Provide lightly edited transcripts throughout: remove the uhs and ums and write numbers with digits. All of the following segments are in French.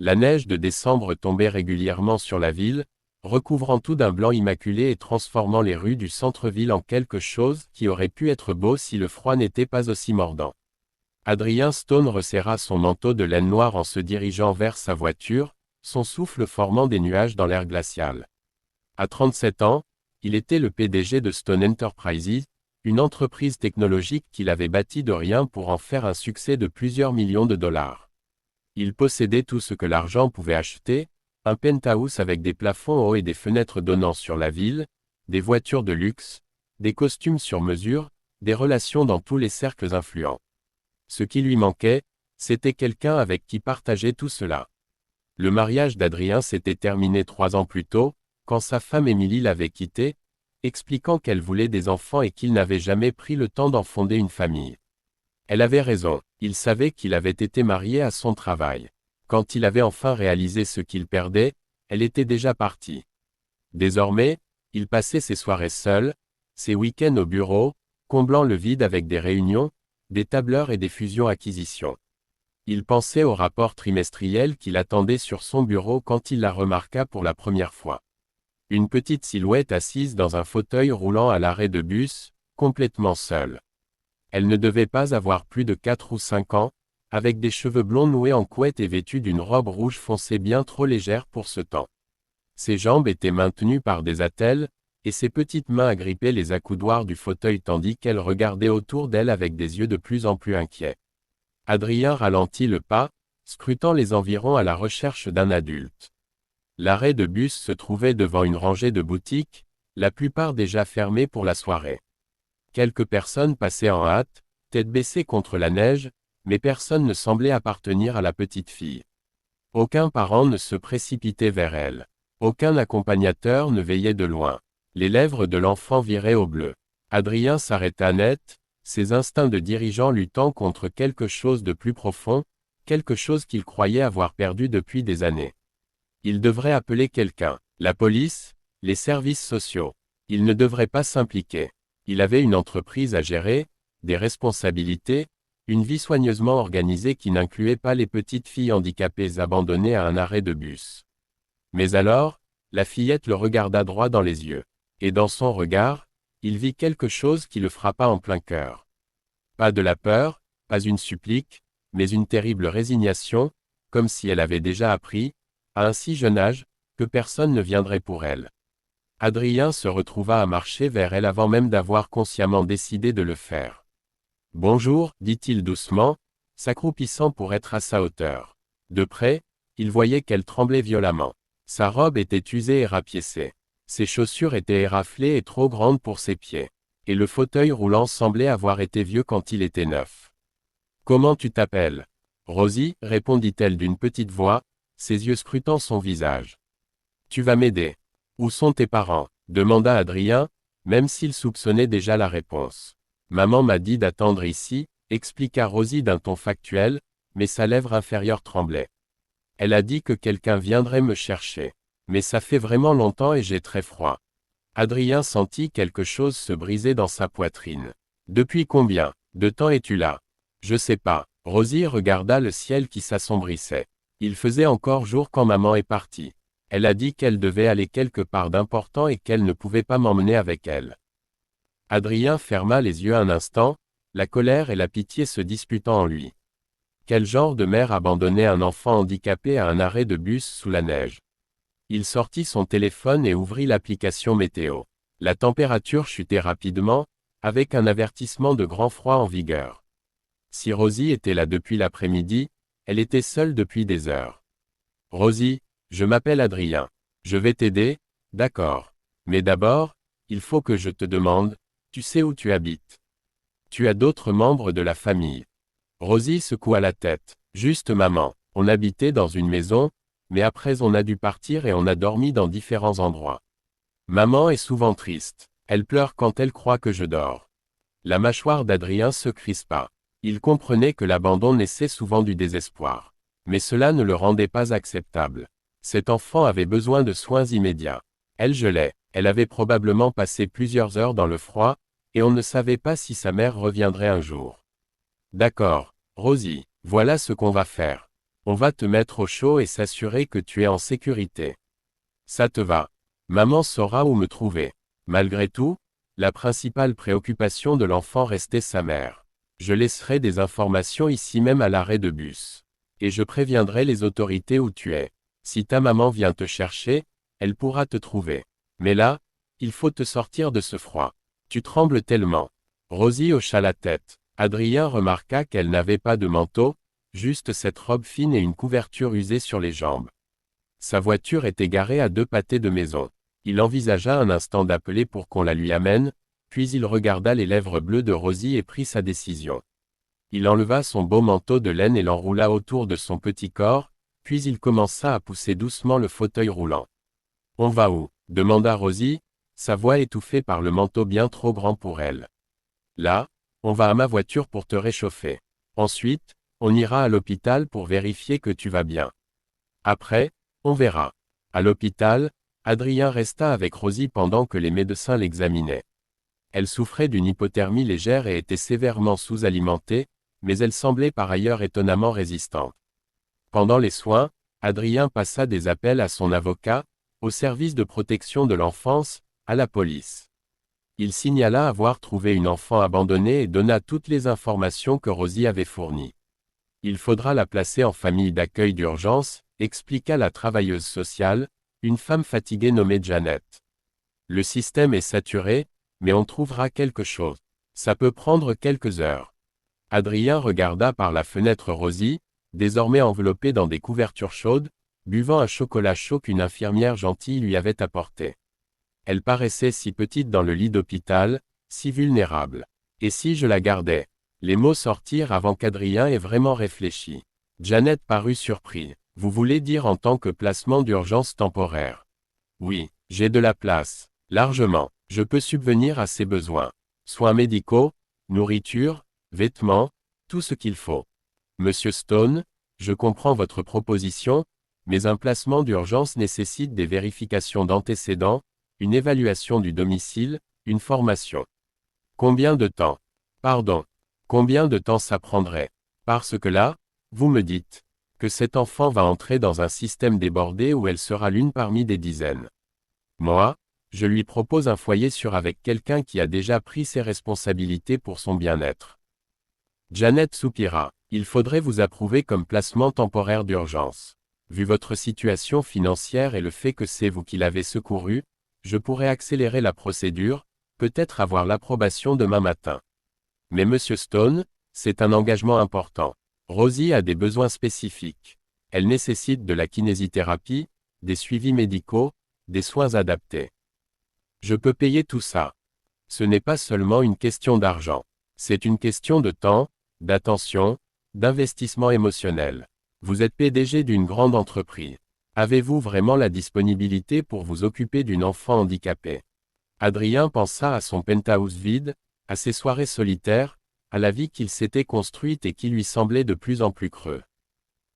La neige de décembre tombait régulièrement sur la ville, recouvrant tout d'un blanc immaculé et transformant les rues du centre-ville en quelque chose qui aurait pu être beau si le froid n'était pas aussi mordant. Adrien Stone resserra son manteau de laine noire en se dirigeant vers sa voiture, son souffle formant des nuages dans l'air glacial. À 37 ans, il était le PDG de Stone Enterprises, une entreprise technologique qu'il avait bâtie de rien pour en faire un succès de plusieurs millions de dollars. Il possédait tout ce que l'argent pouvait acheter, un penthouse avec des plafonds hauts et des fenêtres donnant sur la ville, des voitures de luxe, des costumes sur mesure, des relations dans tous les cercles influents. Ce qui lui manquait, c'était quelqu'un avec qui partager tout cela. Le mariage d'Adrien s'était terminé 3 ans plus tôt, quand sa femme Émilie l'avait quitté, expliquant qu'elle voulait des enfants et qu'il n'avait jamais pris le temps d'en fonder une famille. Elle avait raison, il savait qu'il avait été marié à son travail. Quand il avait enfin réalisé ce qu'il perdait, elle était déjà partie. Désormais, il passait ses soirées seul, ses week-ends au bureau, comblant le vide avec des réunions, des tableurs et des fusions-acquisitions. Il pensait au rapport trimestriel qu'il attendait sur son bureau quand il la remarqua pour la première fois. Une petite silhouette assise dans un fauteuil roulant à l'arrêt de bus, complètement seule. Elle ne devait pas avoir plus de 4 ou 5 ans, avec des cheveux blonds noués en couette et vêtue d'une robe rouge foncée bien trop légère pour ce temps. Ses jambes étaient maintenues par des attelles, et ses petites mains agrippaient les accoudoirs du fauteuil tandis qu'elle regardait autour d'elle avec des yeux de plus en plus inquiets. Adrien ralentit le pas, scrutant les environs à la recherche d'un adulte. L'arrêt de bus se trouvait devant une rangée de boutiques, la plupart déjà fermées pour la soirée. Quelques personnes passaient en hâte, tête baissée contre la neige, mais personne ne semblait appartenir à la petite fille. Aucun parent ne se précipitait vers elle. Aucun accompagnateur ne veillait de loin. Les lèvres de l'enfant viraient au bleu. Adrien s'arrêta net, ses instincts de dirigeant luttant contre quelque chose de plus profond, quelque chose qu'il croyait avoir perdu depuis des années. Il devrait appeler quelqu'un, la police, les services sociaux. Il ne devrait pas s'impliquer. Il avait une entreprise à gérer, des responsabilités, une vie soigneusement organisée qui n'incluait pas les petites filles handicapées abandonnées à un arrêt de bus. Mais alors, la fillette le regarda droit dans les yeux. Et dans son regard, il vit quelque chose qui le frappa en plein cœur. Pas de la peur, pas une supplique, mais une terrible résignation, comme si elle avait déjà appris, à un si jeune âge, que personne ne viendrait pour elle. Adrien se retrouva à marcher vers elle avant même d'avoir consciemment décidé de le faire. « Bonjour, dit-il doucement, s'accroupissant pour être à sa hauteur. De près, il voyait qu'elle tremblait violemment. Sa robe était usée et rapiécée. Ses chaussures étaient éraflées et trop grandes pour ses pieds. Et le fauteuil roulant semblait avoir été vieux quand il était neuf. « Comment tu t'appelles ?»« Rosie, répondit-elle d'une petite voix, ses yeux scrutant son visage. « Tu vas m'aider. Où sont tes parents ?» demanda Adrien, même s'il soupçonnait déjà la réponse. « Maman m'a dit d'attendre ici, » expliqua Rosie d'un ton factuel, mais sa lèvre inférieure tremblait. « Elle a dit que quelqu'un viendrait me chercher. Mais ça fait vraiment longtemps et j'ai très froid. » Adrien sentit quelque chose se briser dans sa poitrine. « Depuis combien de temps es-tu là ?»« Je sais pas. » Rosie regarda le ciel qui s'assombrissait. Il faisait encore jour quand maman est partie. Elle a dit qu'elle devait aller quelque part d'important et qu'elle ne pouvait pas m'emmener avec elle. Adrien ferma les yeux un instant, la colère et la pitié se disputant en lui. Quel genre de mère abandonnait un enfant handicapé à un arrêt de bus sous la neige? Il sortit son téléphone et ouvrit l'application météo. La température chutait rapidement, avec un avertissement de grand froid en vigueur. Si Rosie était là depuis l'après-midi, elle était seule depuis des heures. « Rosie, je m'appelle Adrien. Je vais t'aider, d'accord. Mais d'abord, il faut que je te demande, tu sais où tu habites? Tu as d'autres membres de la famille? » Rosie secoua la tête. « Juste maman. On habitait dans une maison, mais après on a dû partir et on a dormi dans différents endroits. Maman est souvent triste. Elle pleure quand elle croit que je dors. » La mâchoire d'Adrien se crispa. Il comprenait que l'abandon naissait souvent du désespoir. Mais cela ne le rendait pas acceptable. Cet enfant avait besoin de soins immédiats. Elle gelait. Elle avait probablement passé plusieurs heures dans le froid, et on ne savait pas si sa mère reviendrait un jour. « D'accord, Rosie, voilà ce qu'on va faire. On va te mettre au chaud et s'assurer que tu es en sécurité. Ça te va. Maman saura où me trouver. Malgré tout, la principale préoccupation de l'enfant restait sa mère. Je laisserai des informations ici même à l'arrêt de bus. Et je préviendrai les autorités où tu es. Si ta maman vient te chercher, elle pourra te trouver. Mais là, il faut te sortir de ce froid. Tu trembles tellement. Rosie hocha la tête. Adrien remarqua qu'elle n'avait pas de manteau, juste cette robe fine et une couverture usée sur les jambes. Sa voiture était garée à 2 pâtés de maison. Il envisagea un instant d'appeler pour qu'on la lui amène, puis il regarda les lèvres bleues de Rosie et prit sa décision. Il enleva son beau manteau de laine et l'enroula autour de son petit corps, puis il commença à pousser doucement le fauteuil roulant. « On va où » demanda Rosie, sa voix étouffée par le manteau bien trop grand pour elle. « Là, on va à ma voiture pour te réchauffer. Ensuite, on ira à l'hôpital pour vérifier que tu vas bien. Après, on verra. » À l'hôpital, Adrien resta avec Rosie pendant que les médecins l'examinaient. Elle souffrait d'une hypothermie légère et était sévèrement sous-alimentée, mais elle semblait par ailleurs étonnamment résistante. Pendant les soins, Adrien passa des appels à son avocat, au service de protection de l'enfance, à la police. Il signala avoir trouvé une enfant abandonnée et donna toutes les informations que Rosie avait fournies. Il faudra la placer en famille d'accueil d'urgence, expliqua la travailleuse sociale, une femme fatiguée nommée Janet. Le système est saturé, mais on trouvera quelque chose. Ça peut prendre quelques heures. Adrien regarda par la fenêtre Rosie, désormais enveloppée dans des couvertures chaudes, buvant un chocolat chaud qu'une infirmière gentille lui avait apporté. Elle paraissait si petite dans le lit d'hôpital, si vulnérable. Et si je la gardais? Les mots sortirent avant qu'Adrien ait vraiment réfléchi. Janet parut surpris. Vous voulez dire en tant que placement d'urgence temporaire? Oui, j'ai de la place. Largement. Je peux subvenir à ses besoins. Soins médicaux, nourriture, vêtements, tout ce qu'il faut. Monsieur Stone, je comprends votre proposition, mais un placement d'urgence nécessite des vérifications d'antécédents, une évaluation du domicile, une formation. Combien de temps? Pardon. Combien de temps ça prendrait? Parce que là, vous me dites que cet enfant va entrer dans un système débordé où elle sera l'une parmi des dizaines. Moi, je lui propose un foyer sûr avec quelqu'un qui a déjà pris ses responsabilités pour son bien-être. Janet soupira. Il faudrait vous approuver comme placement temporaire d'urgence. Vu votre situation financière et le fait que c'est vous qui l'avez secouru, je pourrais accélérer la procédure, peut-être avoir l'approbation demain matin. Mais Monsieur Stone, c'est un engagement important. Rosie a des besoins spécifiques. Elle nécessite de la kinésithérapie, des suivis médicaux, des soins adaptés. Je peux payer tout ça. Ce n'est pas seulement une question d'argent. C'est une question de temps, d'attention, d'investissement émotionnel. Vous êtes PDG d'une grande entreprise. Avez-vous vraiment la disponibilité pour vous occuper d'une enfant handicapée? Adrien pensa à son penthouse vide, à ses soirées solitaires, à la vie qu'il s'était construite et qui lui semblait de plus en plus creux.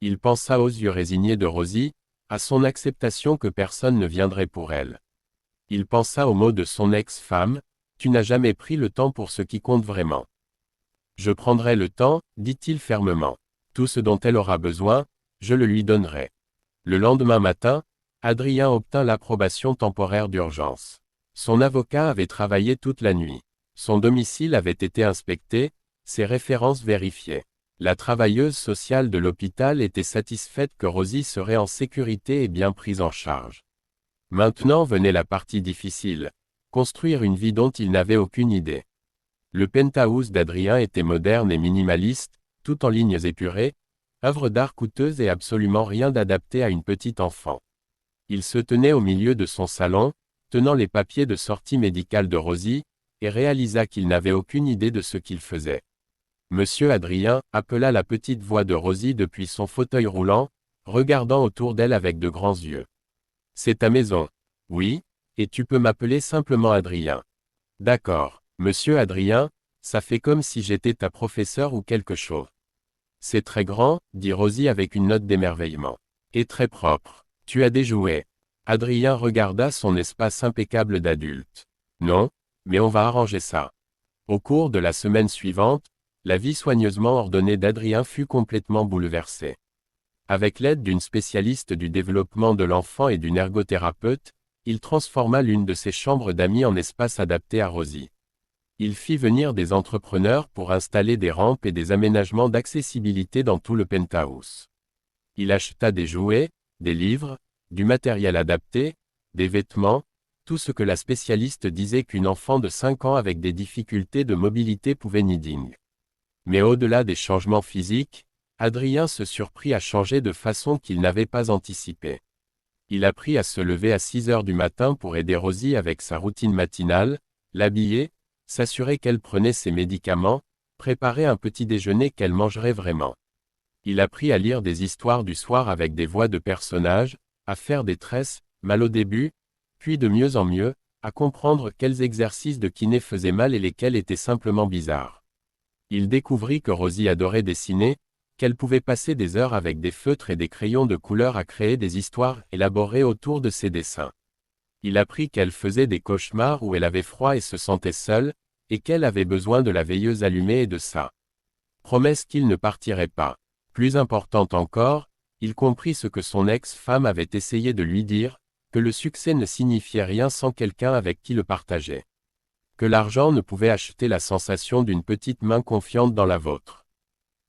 Il pensa aux yeux résignés de Rosie, à son acceptation que personne ne viendrait pour elle. Il pensa aux mots de son ex-femme, « Tu n'as jamais pris le temps pour ce qui compte vraiment. » Je prendrai le temps, dit-il fermement. Tout ce dont elle aura besoin, je le lui donnerai. Le lendemain matin, Adrien obtint l'approbation temporaire d'urgence. Son avocat avait travaillé toute la nuit. Son domicile avait été inspecté, ses références vérifiées. La travailleuse sociale de l'hôpital était satisfaite que Rosie serait en sécurité et bien prise en charge. Maintenant venait la partie difficile. Construire une vie dont il n'avait aucune idée. Le penthouse d'Adrien était moderne et minimaliste, tout en lignes épurées, œuvre d'art coûteuse et absolument rien d'adapté à une petite enfant. Il se tenait au milieu de son salon, tenant les papiers de sortie médicale de Rosie, et réalisa qu'il n'avait aucune idée de ce qu'il faisait. Monsieur Adrien, appela la petite voix de Rosie depuis son fauteuil roulant, regardant autour d'elle avec de grands yeux. C'est ta maison. Oui, et tu peux m'appeler simplement Adrien. D'accord, monsieur Adrien, ça fait comme si j'étais ta professeure ou quelque chose. C'est très grand, dit Rosie avec une note d'émerveillement. Et très propre. Tu as des jouets. Adrien regarda son espace impeccable d'adulte. Non, mais on va arranger ça. Au cours de la semaine suivante, la vie soigneusement ordonnée d'Adrien fut complètement bouleversée. Avec l'aide d'une spécialiste du développement de l'enfant et d'une ergothérapeute, il transforma l'une de ses chambres d'amis en espace adapté à Rosie. Il fit venir des entrepreneurs pour installer des rampes et des aménagements d'accessibilité dans tout le penthouse. Il acheta des jouets, des livres, du matériel adapté, des vêtements, tout ce que la spécialiste disait qu'une enfant de 5 ans avec des difficultés de mobilité pouvait needing. Mais au-delà des changements physiques, Adrien se surprit à changer de façon qu'il n'avait pas anticipée. Il apprit à se lever à 6 heures du matin pour aider Rosie avec sa routine matinale, l'habiller, s'assurer qu'elle prenait ses médicaments, préparer un petit déjeuner qu'elle mangerait vraiment. Il apprit à lire des histoires du soir avec des voix de personnages, à faire des tresses, mal au début, puis de mieux en mieux, à comprendre quels exercices de kiné faisaient mal et lesquels étaient simplement bizarres. Il découvrit que Rosie adorait dessiner, qu'elle pouvait passer des heures avec des feutres et des crayons de couleur à créer des histoires élaborées autour de ses dessins. Il apprit qu'elle faisait des cauchemars où elle avait froid et se sentait seule, et qu'elle avait besoin de la veilleuse allumée et de ça. Promesse qu'il ne partirait pas. Plus importante encore, il comprit ce que son ex-femme avait essayé de lui dire, que le succès ne signifiait rien sans quelqu'un avec qui le partager. Que l'argent ne pouvait acheter la sensation d'une petite main confiante dans la vôtre.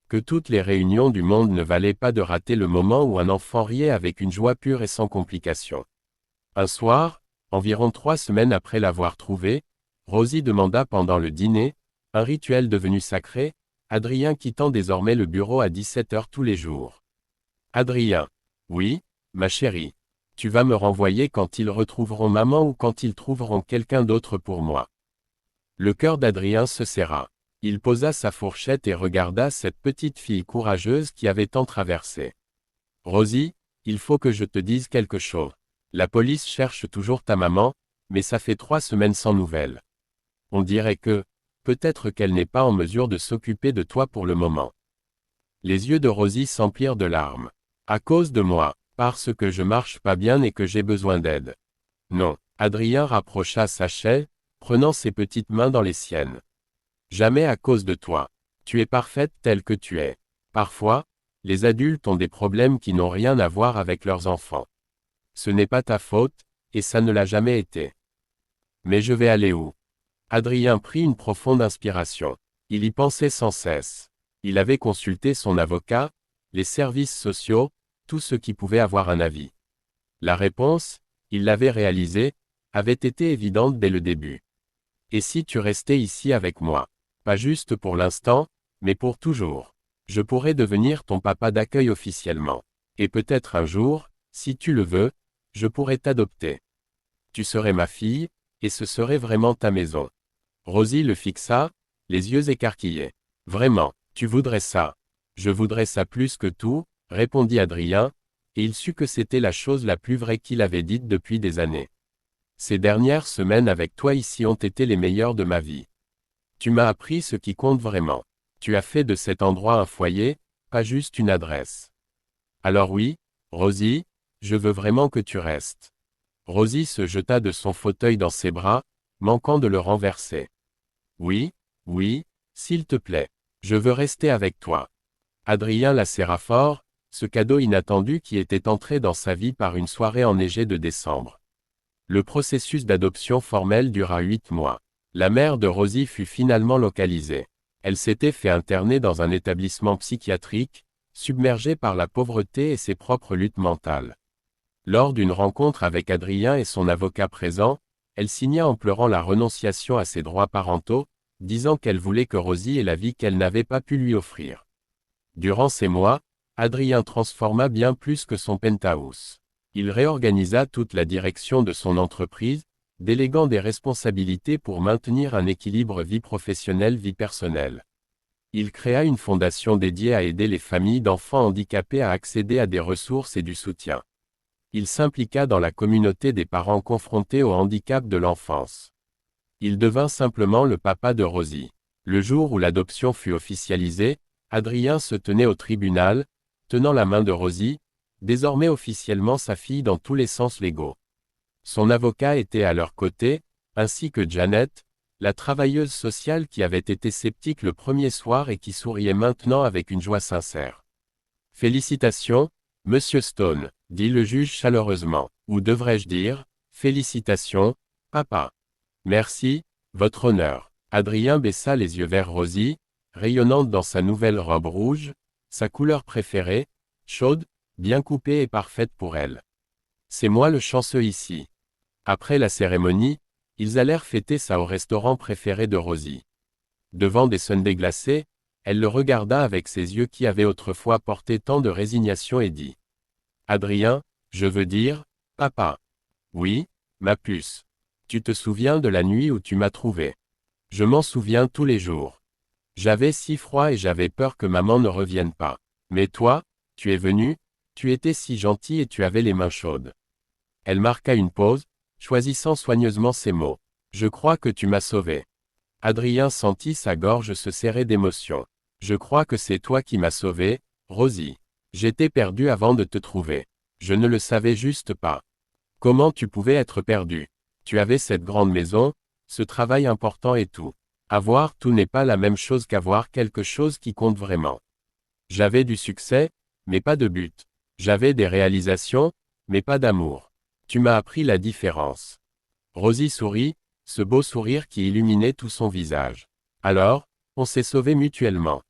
Que toutes les réunions du monde ne valaient pas de rater le moment où un enfant riait avec une joie pure et sans complication. Un soir, environ 3 semaines après l'avoir trouvé, Rosie demanda pendant le dîner, un rituel devenu sacré, Adrien quittant désormais le bureau à 17 heures tous les jours. Adrien. Oui, ma chérie. Tu vas me renvoyer quand ils retrouveront maman ou quand ils trouveront quelqu'un d'autre pour moi. Le cœur d'Adrien se serra. Il posa sa fourchette et regarda cette petite fille courageuse qui avait tant traversé. Rosie, il faut que je te dise quelque chose. La police cherche toujours ta maman, mais ça fait 3 semaines sans nouvelles. On dirait que, peut-être qu'elle n'est pas en mesure de s'occuper de toi pour le moment. Les yeux de Rosie s'emplirent de larmes. À cause de moi, parce que je marche pas bien et que j'ai besoin d'aide. Non, Adrien rapprocha sa chaise, prenant ses petites mains dans les siennes. Jamais à cause de toi. Tu es parfaite telle que tu es. Parfois, les adultes ont des problèmes qui n'ont rien à voir avec leurs enfants. Ce n'est pas ta faute, et ça ne l'a jamais été. Mais je vais aller où? Adrien prit une profonde inspiration. Il y pensait sans cesse. Il avait consulté son avocat, les services sociaux, tous ceux qui pouvaient avoir un avis. La réponse, il l'avait réalisée, avait été évidente dès le début. Et si tu restais ici avec moi? Pas juste pour l'instant, mais pour toujours. Je pourrais devenir ton papa d'accueil officiellement. Et peut-être un jour, si tu le veux, je pourrais t'adopter. Tu serais ma fille, et ce serait vraiment ta maison. Rosie le fixa, les yeux écarquillés. Vraiment, tu voudrais ça? Je voudrais ça plus que tout, répondit Adrien, et il sut que c'était la chose la plus vraie qu'il avait dite depuis des années. Ces dernières semaines avec toi ici ont été les meilleures de ma vie. Tu m'as appris ce qui compte vraiment. Tu as fait de cet endroit un foyer, pas juste une adresse. Alors oui, Rosie, je veux vraiment que tu restes. Rosie se jeta de son fauteuil dans ses bras, manquant de le renverser. Oui, oui, s'il te plaît. Je veux rester avec toi. Adrien la serra fort, ce cadeau inattendu qui était entré dans sa vie par une soirée enneigée de décembre. Le processus d'adoption formelle dura 8 mois. La mère de Rosie fut finalement localisée. Elle s'était fait interner dans un établissement psychiatrique, submergée par la pauvreté et ses propres luttes mentales. Lors d'une rencontre avec Adrien et son avocat présent, elle signa en pleurant la renonciation à ses droits parentaux, disant qu'elle voulait que Rosie ait la vie qu'elle n'avait pas pu lui offrir. Durant ces mois, Adrien transforma bien plus que son penthouse. Il réorganisa toute la direction de son entreprise, déléguant des responsabilités pour maintenir un équilibre vie professionnelle-vie personnelle. Il créa une fondation dédiée à aider les familles d'enfants handicapés à accéder à des ressources et du soutien. Il s'impliqua dans la communauté des parents confrontés au handicap de l'enfance. Il devint simplement le papa de Rosie. Le jour où l'adoption fut officialisée, Adrien se tenait au tribunal, tenant la main de Rosie, désormais officiellement sa fille dans tous les sens légaux. Son avocat était à leur côté, ainsi que Janet, la travailleuse sociale qui avait été sceptique le premier soir et qui souriait maintenant avec une joie sincère. Félicitations, Monsieur Stone, dit le juge chaleureusement, ou devrais-je dire, félicitations, papa. Merci, votre honneur. Adrien baissa les yeux vers Rosie, rayonnante dans sa nouvelle robe rouge, sa couleur préférée, chaude, bien coupée et parfaite pour elle. C'est moi le chanceux ici. Après la cérémonie, ils allèrent fêter ça au restaurant préféré de Rosie. Devant des sundaes glacés, elle le regarda avec ses yeux qui avaient autrefois porté tant de résignation et dit. Adrien, je veux dire, papa. Oui, ma puce. Tu te souviens de la nuit où tu m'as trouvé? Je m'en souviens tous les jours. J'avais si froid et j'avais peur que maman ne revienne pas. Mais toi, tu es venu, tu étais si gentil et tu avais les mains chaudes. Elle marqua une pause, choisissant soigneusement ses mots. Je crois que tu m'as sauvé. Adrien sentit sa gorge se serrer d'émotion. Je crois que c'est toi qui m'as sauvé, Rosie. J'étais perdu avant de te trouver. Je ne le savais juste pas. Comment tu pouvais être perdu? Tu avais cette grande maison, ce travail important et tout. Avoir tout n'est pas la même chose qu'avoir quelque chose qui compte vraiment. J'avais du succès, mais pas de but. J'avais des réalisations, mais pas d'amour. Tu m'as appris la différence. Rosie sourit, ce beau sourire qui illuminait tout son visage. Alors, on s'est sauvés mutuellement.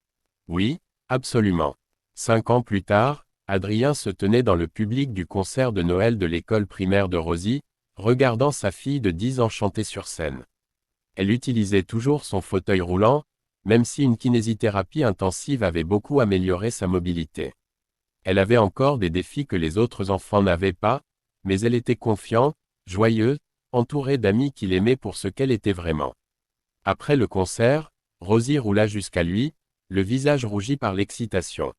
Oui, absolument. 5 ans plus tard, Adrien se tenait dans le public du concert de Noël de l'école primaire de Rosie, regardant sa fille de 10 ans chanter sur scène. Elle utilisait toujours son fauteuil roulant, même si une kinésithérapie intensive avait beaucoup amélioré sa mobilité. Elle avait encore des défis que les autres enfants n'avaient pas, mais elle était confiante, joyeuse, entourée d'amis qui l'aimaient pour ce qu'elle était vraiment. Après le concert, Rosie roula jusqu'à lui, le visage rougi par l'excitation.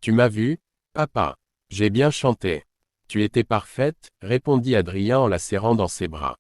Tu m'as vu, papa. J'ai bien chanté. Tu étais parfaite, répondit Adrien en la serrant dans ses bras.